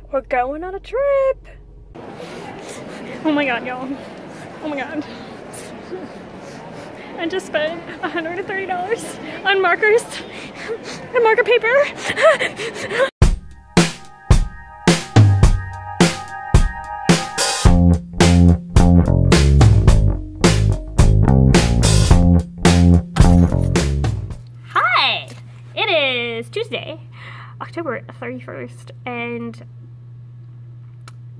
We're going on a trip. Oh my god, y'all. Oh my god. I just spent $130 on markers and marker paper. Hi! It is Tuesday, October 31st, and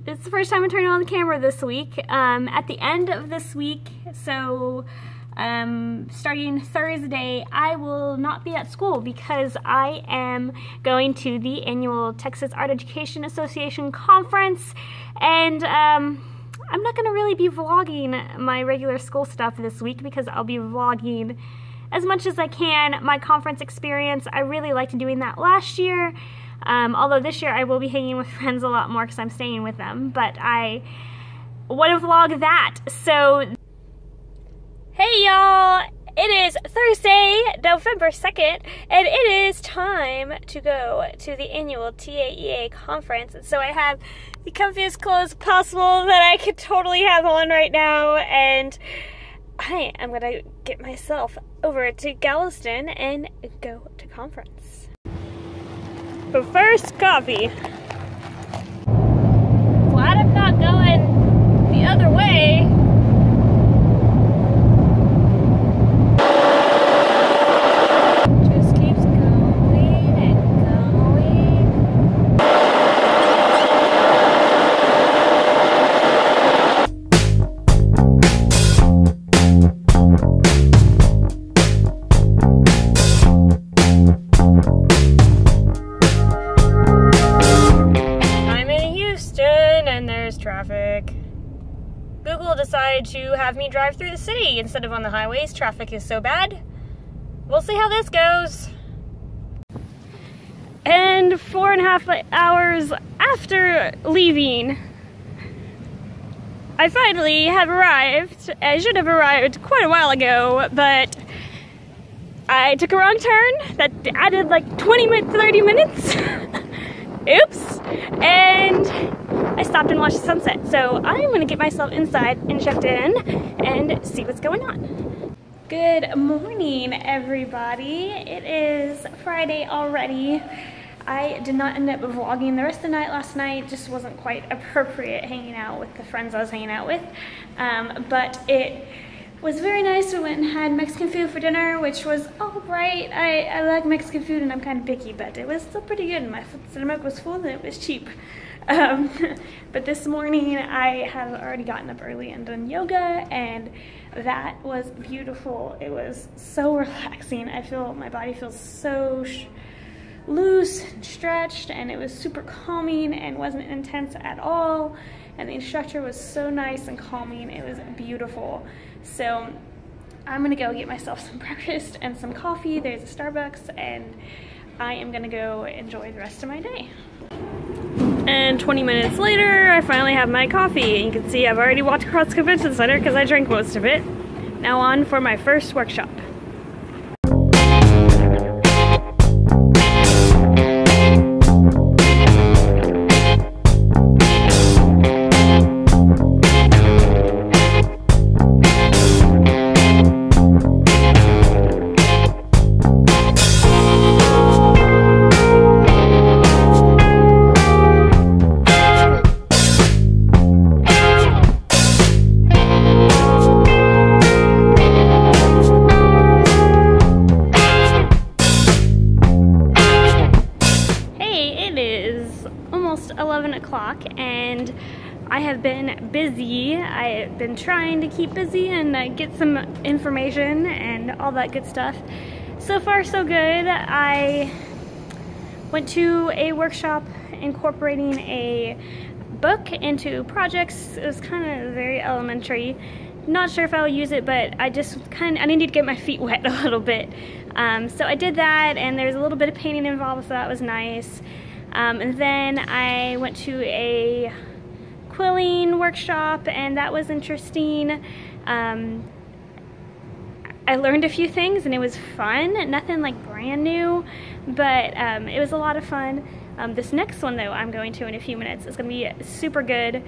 it's the first time I'm turning on the camera this week. At the end of this week, so starting Thursday, I will not be at school because I am going to the annual Texas Art Education Association conference, and I'm not going to really be vlogging my regular school stuff this week because I'll be vlogging as much as I can my conference experience. I really liked doing that last year, although this year I will be hanging with friends a lot more because I'm staying with them, but I want to vlog that. So hey y'all, it is Thursday, November 2nd, and it is time to go to the annual TAEA conference. And so I have the comfiest clothes possible that I could totally have on right now, and I am gonna get myself over to Galveston and go to conference. But first, coffee. Glad I'm not going the other way. Traffic. Google decided to have me drive through the city instead of on the highways. Traffic is so bad. We'll see how this goes. And 4.5 hours after leaving, I finally have arrived. I should have arrived quite a while ago, but I took a wrong turn that added like 30 minutes. Oops. And I stopped and watched the sunset. So I'm gonna get myself inside and checked in and see what's going on. Good morning, everybody. It is Friday already. I did not end up vlogging the rest of the night last night. Just wasn't quite appropriate hanging out with the friends I was hanging out with. But it was very nice. We went and had Mexican food for dinner, which was all right. I like Mexican food and I'm kind of picky, but it was still pretty good. My stomach was full and it was cheap. But this morning I have already gotten up early and done yoga, and that was beautiful. It was so relaxing. I feel my body feels so loose and stretched, and it was super calming and wasn't intense at all. And the instructor was so nice and calming. It was beautiful. So I'm gonna go get myself some breakfast and some coffee. There's a Starbucks, and I am gonna go enjoy the rest of my day. And 20 minutes later, I finally have my coffee. You can see I've already walked across the convention center because I drank most of it. Now on for my first workshop. Almost 11 o'clock and I have been busy. I've been trying to keep busy and get some information and all that good stuff. So far so good. I went to a workshop incorporating a book into projects. It was kind of very elementary. Not sure if I'll use it, but I needed to get my feet wet a little bit. So I did that, and there's a little bit of painting involved, so that was nice. And then I went to a quilling workshop, and that was interesting. I learned a few things and it was fun. Nothing like brand new, but it was a lot of fun. This next one though I'm going to in a few minutes is going to be super good.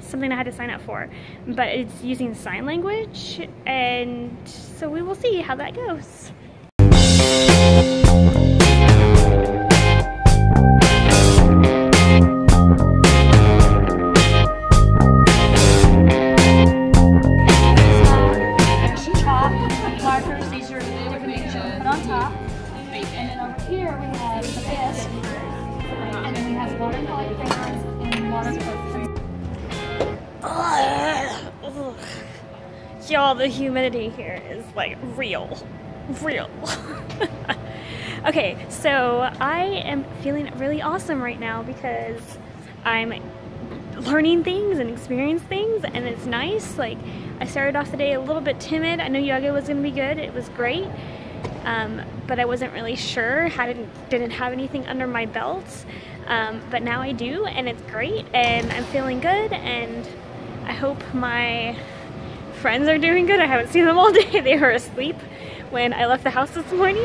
Something I had to sign up for, but it's using sign language, and so we will see how that goes. Markers, these are different things you put on top. And then over here we have this, and then we have watercolor crayons and watercolor crayons. Y'all, the humidity here is like real. Okay, so I am feeling really awesome right now because I'm learning things and experiencing things, and it's nice. Like, I started off the day a little bit timid. I knew yoga was gonna be good. It was great, but I wasn't really sure. Didn't have anything under my belt, but now I do, and it's great, and I'm feeling good, and I hope my friends are doing good. I haven't seen them all day. They were asleep when I left the house this morning.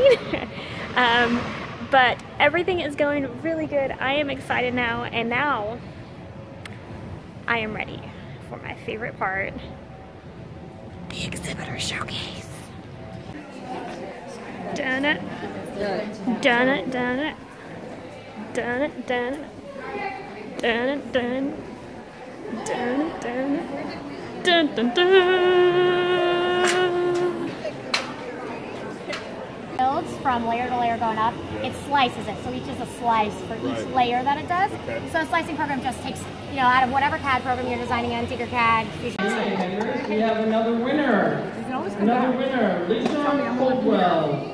But everything is going really good. I am excited now, and now I am ready for my favorite part, the exhibitor showcase. Done it. Done it, done it. Done it, done it. Done it, done it. Dun, dun, dun, dun, dun. Builds from layer to layer going up, it slices it, so each is a slice for each layer that it does. Okay. So a slicing program just takes, out of whatever CAD program you're designing in, Tinkercad. We have another winner. Another winner, Lisa Coldwell.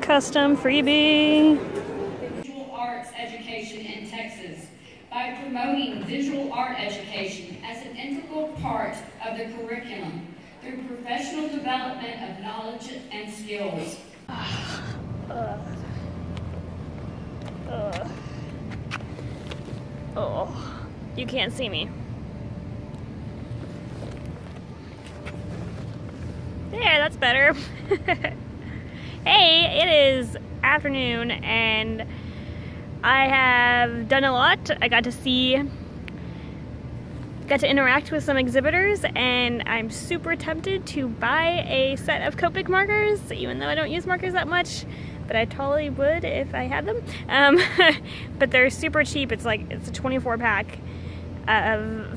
Custom freebie. Visual arts education in Texas by promoting visual art education as an integral part of the curriculum through professional development of knowledge and skills. Oh, you can't see me. There, that's better. Hey, it is afternoon and I have done a lot. I got to interact with some exhibitors, and I'm super tempted to buy a set of Copic markers, even though I don't use markers that much, but I totally would if I had them. But they're super cheap. It's a 24 pack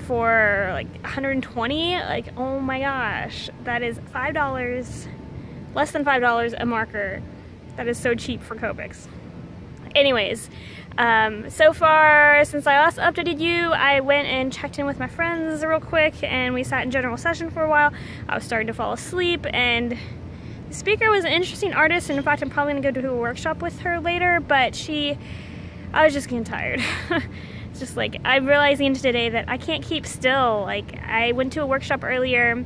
for like 120. Like, oh my gosh, that is $5. Less than $5 a marker. That is so cheap for Copics. Anyways, so far since I last updated you, I went and checked in with my friends real quick, and we sat in general session for a while. I was starting to fall asleep, and the speaker was an interesting artist, and in fact I'm probably gonna go do a workshop with her later, but I was just getting tired. It's just like, I'm realizing today that I can't keep still. Like, I went to a workshop earlier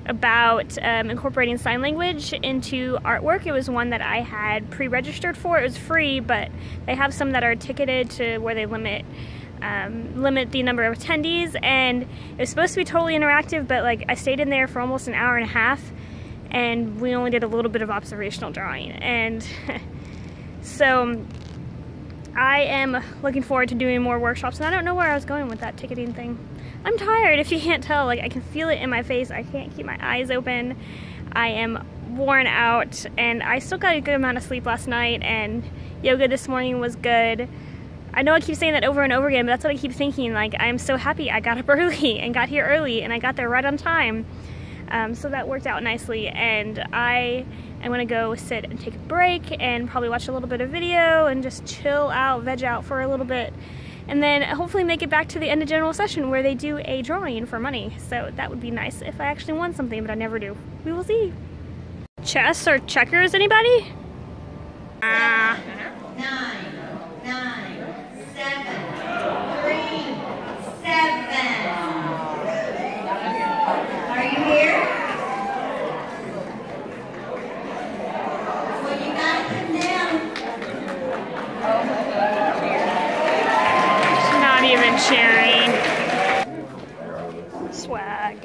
about incorporating sign language into artwork. It was one that I had pre-registered for. It was free, but they have some that are ticketed to where they limit the number of attendees, and it was supposed to be totally interactive, but like, I stayed in there for almost an hour and a half, and we only did a little bit of observational drawing. And so I am looking forward to doing more workshops, and I don't know where I was going with that ticketing thing. I'm tired, if you can't tell. Like, I can feel it in my face. I can't keep my eyes open. I am worn out, and I still got a good amount of sleep last night, and yoga this morning was good. I know I keep saying that over and over again, but that's what I keep thinking. Like, I'm so happy I got up early and got here early, and I got there right on time. So that worked out nicely, and I am gonna go sit and take a break and probably watch a little bit of video and just chill out, veg out for a little bit. and then hopefully make it back to the end of general session where they do a drawing for money. So that would be nice if I actually won something, but I never do. We will see. Chess or checkers, anybody? 9, 7, 3, 7. Are you here? Well, you gotta come down. She's not even sharing. Swag.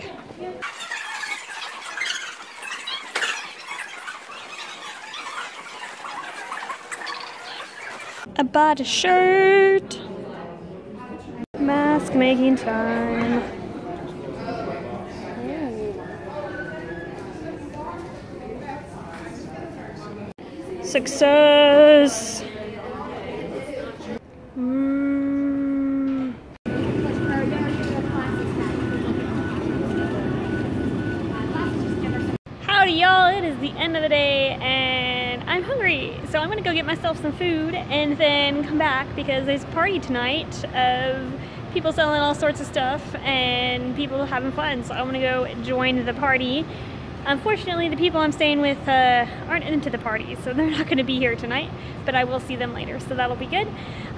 I bought a shirt. Mask making time. Ooh. Success. Howdy y'all, it is the end of the day and I'm hungry, so I'm gonna go get myself some food and then come back because there's a party tonight of people selling all sorts of stuff and people having fun, so I'm gonna go join the party. Unfortunately, the people I'm staying with aren't into the party, so they're not gonna be here tonight, but I will see them later, so that'll be good.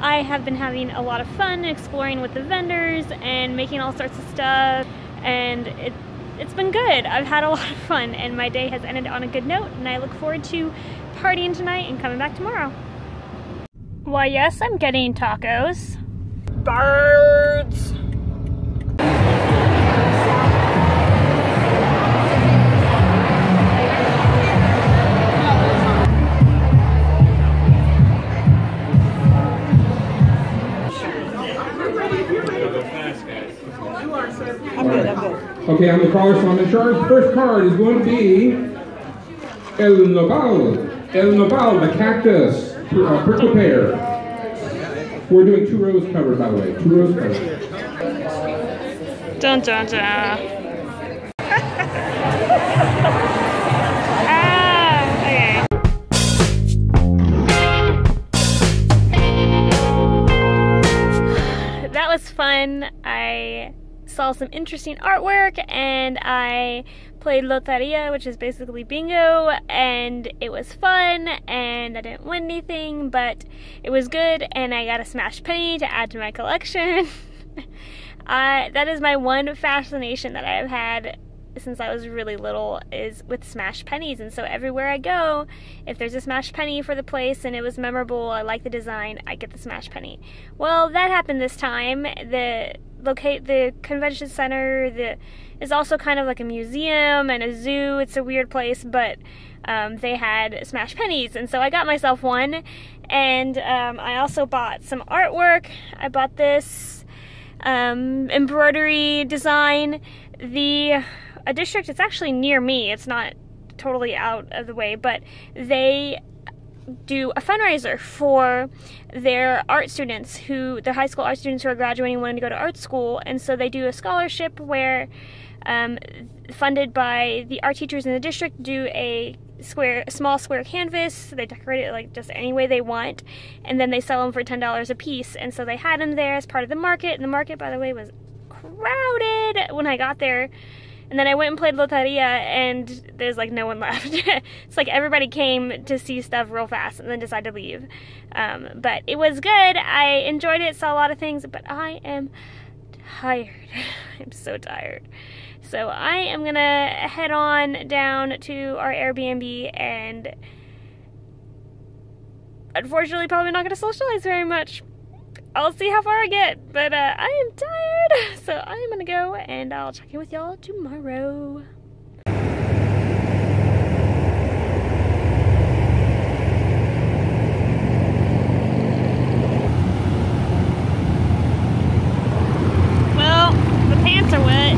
I have been having a lot of fun exploring with the vendors and making all sorts of stuff, and it's been good. I've had a lot of fun and my day has ended on a good note, and I look forward to partying tonight and coming back tomorrow. Why yes, I'm getting tacos. Birds! Okay, I'm the caller, so I'm in charge. First card is going to be El Nopal, the cactus, prickle pear. We're doing 2 rows covered, by the way. 2 rows covered. Dun dun dun. Okay. That was fun. I saw some interesting artwork and I played Loteria, which is basically bingo, and it was fun and I didn't win anything, but it was good and I got a smashed penny to add to my collection. That is my one fascination that I have had since I was really little, is with smashed pennies, and so everywhere I go, if there's a smashed penny for the place and it was memorable, I like the design, I get the smashed penny. Well, that happened this time. The convention center is also kind of like a museum and a zoo. It's a weird place, but they had smashed pennies, and so I got myself one, and I also bought some artwork. I bought this embroidery design. A district, it's actually near me, it's not totally out of the way, but they do a fundraiser for their art students, their high school art students who are graduating and wanting to go to art school, and so they do a scholarship where funded by the art teachers in the district, do a small square canvas. They decorate it like just any way they want, and then they sell them for $10 a piece, and so they had them there as part of the market, and the market, by the way, was crowded when I got there. And then I went and played Loteria, and there's like no one left. It's like everybody came to see stuff real fast and then decided to leave. But it was good. I enjoyed it, saw a lot of things, but I am tired. I'm so tired. So I am gonna head on down to our Airbnb, and unfortunately probably not gonna socialize very much. I'll see how far I get, but I am tired, so I'm gonna go and I'll check in with y'all tomorrow. Well, the pants are wet.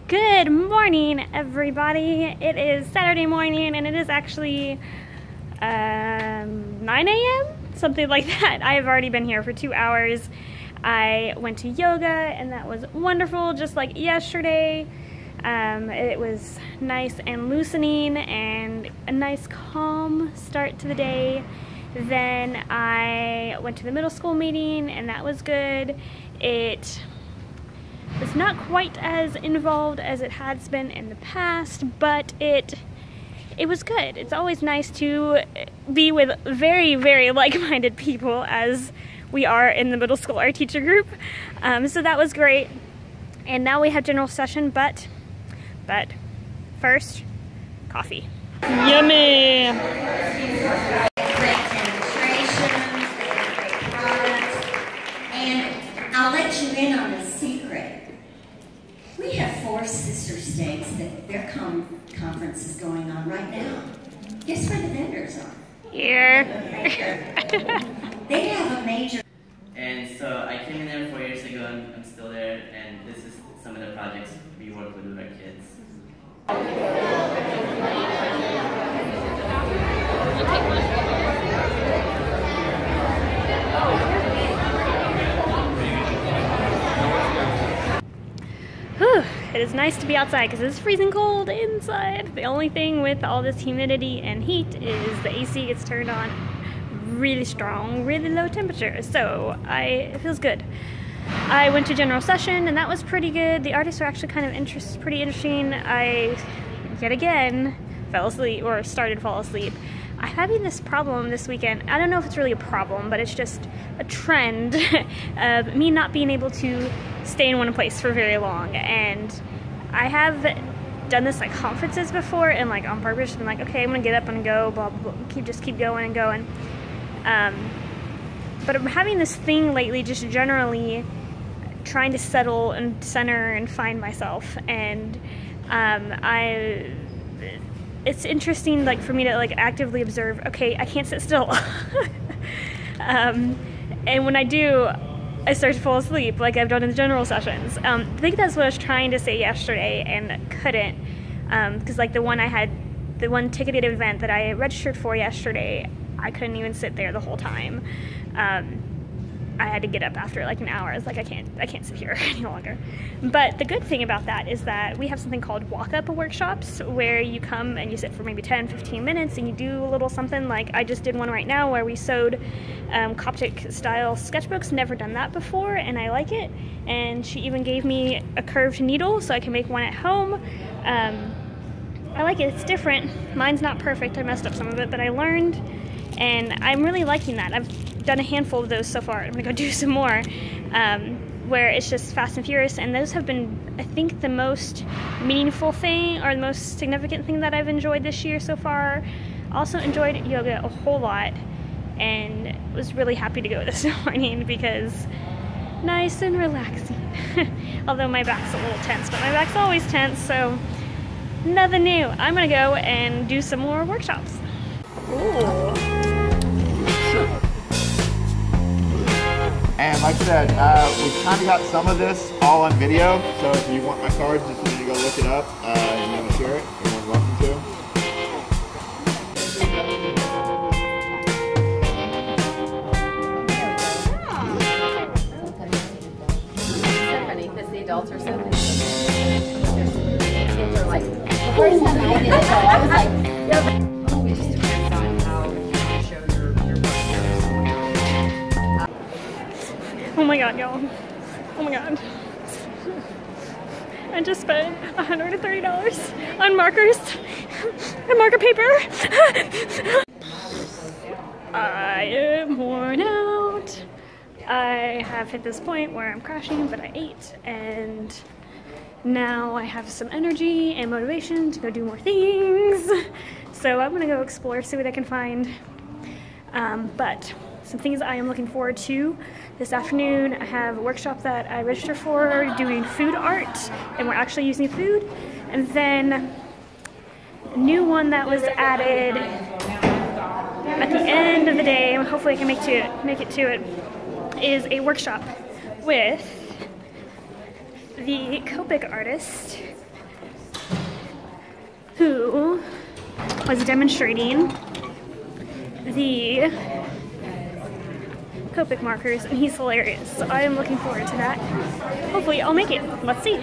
Good morning, everybody. It is Saturday morning, and it is actually 9 a.m.? Something like that. I have already been here for 2 hours. I went to yoga and that was wonderful, just like yesterday. It was nice and loosening and a nice calm start to the day. Then I went to the middle school meeting and that was good. It was not quite as involved as it has been in the past, but it was good. It's always nice to be with very, very like-minded people as we are in the middle school art teacher group. So that was great. And now we have general session, but first, coffee. Yummy! Great demonstrations, great products, and I'll let you in on a secret. We have 4 sister states that their conference is going on right now. Guess where the vendors are? Here. They have a major. And so I came in there 4 years ago and I'm still there, and this is some of the projects we work with our kids. Whew, it is nice to be outside because it's freezing cold inside. The only thing with all this humidity and heat is the AC gets turned on really strong, really low temperature, so it feels good. I went to general session and that was pretty good. The artists were actually kind of pretty interesting. I, yet again, fell asleep, or started to fall asleep. I'm having this problem this weekend. I don't know if it's really a problem, but it's just a trend of me not being able to stay in one place for very long. And I have done this like conferences before and like on purpose been like, okay, I'm gonna get up and go, blah, blah, blah, just keep going and going. But I'm having this thing lately, just generally trying to settle and center and find myself. And it's interesting, like, for me to like actively observe, okay, I can't sit still. And when I do, I start to fall asleep, like I've done in the general sessions. I think that's what I was trying to say yesterday and couldn't, because like the one ticketed event that I registered for yesterday, I couldn't even sit there the whole time. I had to get up after like an hour. I was like, I can't sit here any longer. But the good thing about that is that we have something called walk-up workshops where you come and you sit for maybe 10-15 minutes and you do a little something. Like I just did one right now where we sewed Coptic style sketchbooks. Never done that before and I like it. And she even gave me a curved needle so I can make one at home. I like it, it's different. Mine's not perfect, I messed up some of it, but I learned and I'm really liking that. I've done a handful of those so far. I'm gonna go do some more where it's just fast and furious, and those have been, I think, the most meaningful thing or the most significant thing that I've enjoyed this year so far. Also enjoyed yoga a whole lot and was really happy to go this morning because nice and relaxing. Although my back's a little tense, but my back's always tense, so nothing new. I'm gonna go and do some more workshops. Ooh. And like I said, we kind of got some of this all on video, so if you want my cards, just need to go look it up and you want to share it, you're more than welcome to. Because the adults are so nice. Kids are like, the first time I did it, I was like, yeah. It just depends on how you show your Oh my god, y'all. Oh my god. I just spent $130 on markers and marker paper. I am worn out. I have hit this point where I'm crashing, but I ate, and now I have some energy and motivation to go do more things. So I'm gonna go explore, see what I can find. But some things I am looking forward to. This afternoon I have a workshop that I registered for doing food art, and we're actually using food. And then a new one that was added at the end of the day, and hopefully I can make it to it, is a workshop with the Copic artist who was demonstrating the Copic markers, and he's hilarious. So I am looking forward to that. Hopefully I'll make it. Let's see.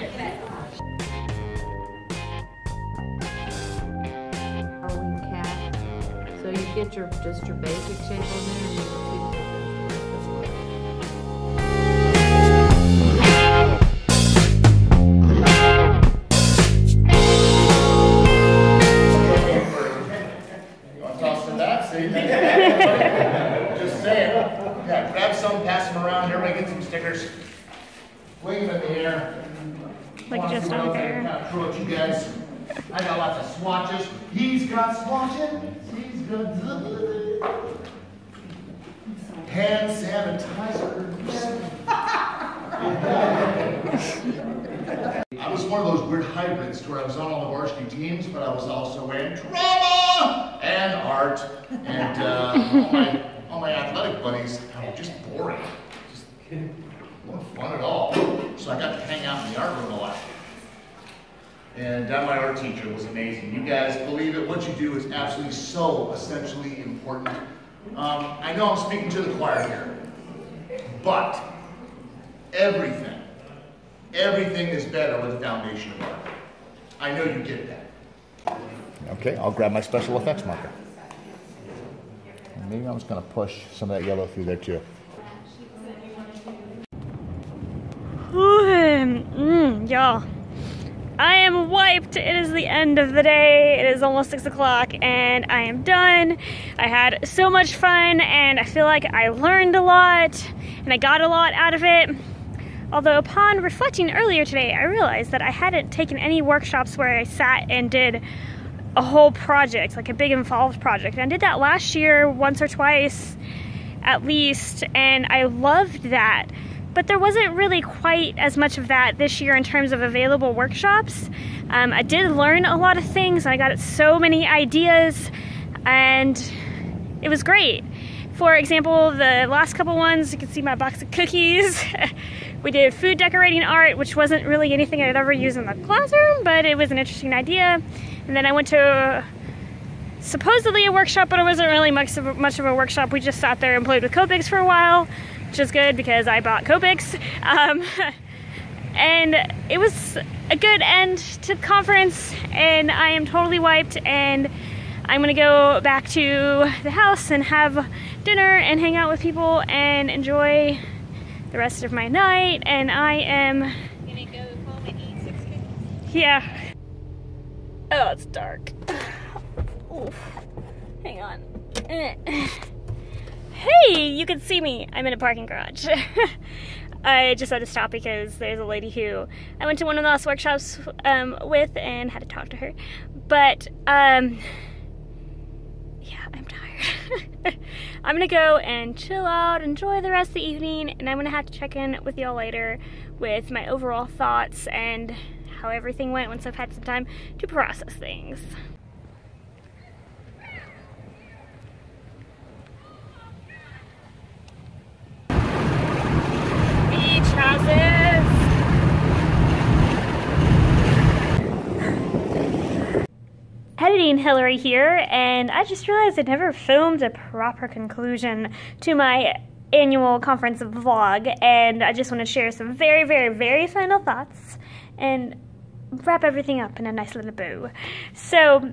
So you get just your basic shape on there, and you tweak it. Just saying. Yeah, grab some, pass them around. Everybody get some stickers. Wing them in the air. Like just over there. Kind of throw at you guys. I got lots of swatches. He's got swatches. He's got hand sanitizer. I was one of those weird hybrids where I was on all the varsity teams, but I was also in drama and art, and all my athletic buddies were just boring. Just wasn't fun at all. So I got to hang out in the art room a lot. And my art teacher was amazing. You guys believe it, what you do is absolutely so essentially important. I know I'm speaking to the choir here, but everything is better with a foundation of art. I know you get that. Okay, I'll grab my special effects marker. And maybe I'm just going to push some of that yellow through there too. Y'all, I am wiped. It is the end of the day. It is almost 6 o'clock and I am done. I had so much fun and I feel like I learned a lot and I got a lot out of it. Although upon reflecting earlier today, I realized that I hadn't taken any workshops where I sat and did a whole project, like a big involved project. And I did that last year once or twice at least, and I loved that. But there wasn't really quite as much of that this year in terms of available workshops. I did learn a lot of things, and I got so many ideas, and it was great. For example, the last couple ones, you can see my box of cookies. We did food decorating art, which wasn't really anything I'd ever use in the classroom, but it was an interesting idea. And then I went to supposedly a workshop, but it wasn't really much of a workshop. We just sat there and played with Copics for a while, which is good because I bought Copics. And it was a good end to the conference, and I am totally wiped, and I'm gonna go back to the house and have dinner and hang out with people and enjoy the rest of my night. And I am gonna go home and eat 6 cookies. Yeah. Oh, it's dark. Oof. Hang on. Hey, you can see me. I'm in a parking garage. I just had to stop because there's a lady who I went to one of the last workshops with and had to talk to her. But yeah, I'm tired. I'm gonna go and chill out, enjoy the rest of the evening, and I'm gonna have to check in with y'all later with my overall thoughts and how everything went once I've had some time to process things. Beach houses. Editing Hillary here, and I just realized I never filmed a proper conclusion to my annual conference vlog, and I just want to share some very, very, very final thoughts and wrap everything up in a nice little bow. So,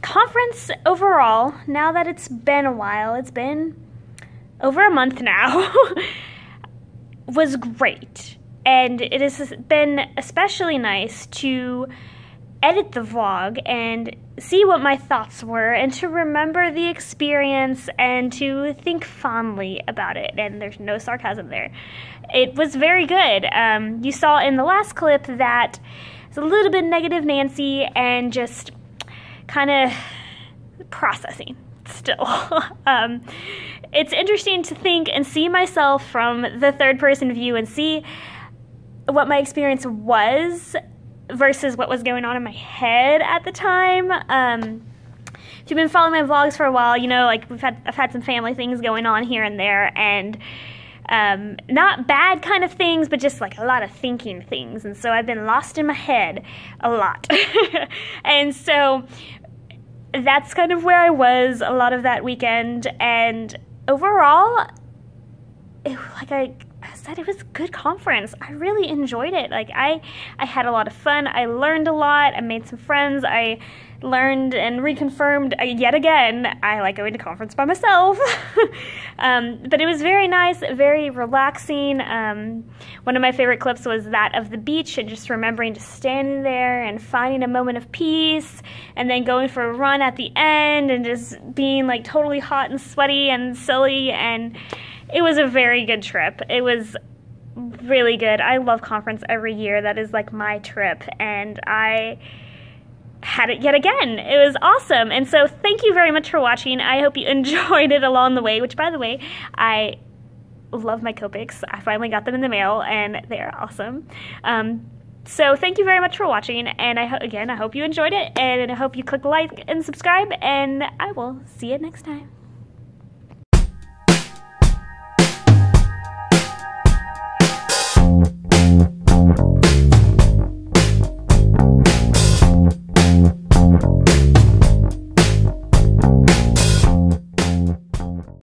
conference overall, now that it's been a while, it's been over a month now, was great. And it has been especially nice to edit the vlog and see what my thoughts were and to remember the experience and to think fondly about it. And there's no sarcasm there. It was very good. You saw in the last clip that it's a little bit negative Nancy and just kind of processing still. It's interesting to think and see myself from the third person view and see what my experience was versus what was going on in my head at the time. If you've been following my vlogs for a while, you know, like I've had some family things going on here and there, and not bad kind of things, but just like a lot of thinking things. And so I've been lost in my head a lot. And so that's kind of where I was a lot of that weekend, and overall, like I said, it was a good conference. I really enjoyed it. Like I had a lot of fun. I learned a lot. I made some friends. I learned and reconfirmed yet again, I like going to conference by myself. But it was very nice, very relaxing. One of my favorite clips was that of the beach and just remembering just standing there and finding a moment of peace and then going for a run at the end and just being like totally hot and sweaty and silly, and it was a very good trip. It was really good. I love conference every year. That is like my trip, and I had it yet again. It was awesome. And so thank you very much for watching. I hope you enjoyed it along the way, which by the way, I love my Copics. I finally got them in the mail and they're awesome. So thank you very much for watching, and I hope you enjoyed it, and I hope you click like and subscribe, and I will see you next time.